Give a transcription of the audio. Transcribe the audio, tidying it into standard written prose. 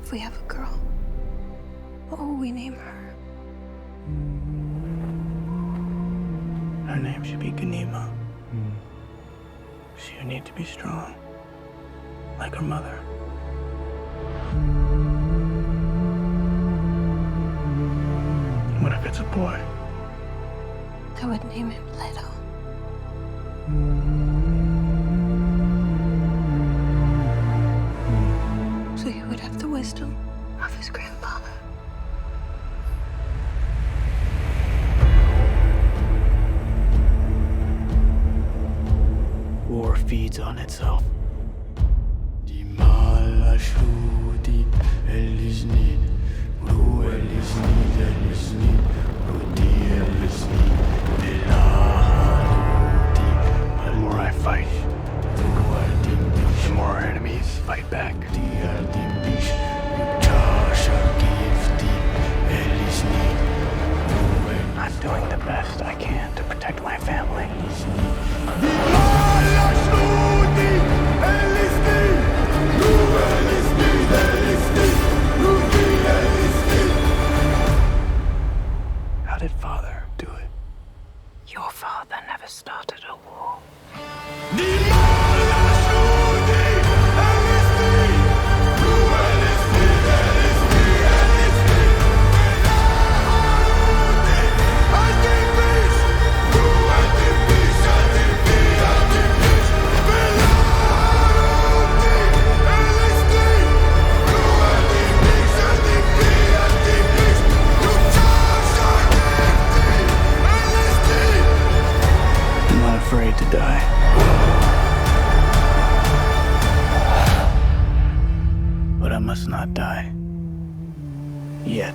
If we have a girl, what will we name her? Her name should be Ganima. She would need to be strong, like her mother. What if it's a boy? I would name him Leto. So he would have the wisdom of his grandfather. War feeds on itself. The more I fight, the more our enemies fight back. I'm doing the best I can to protect my family. How did Father do it? Your father never started a war. I'm not afraid to die. But I must not die. Yet.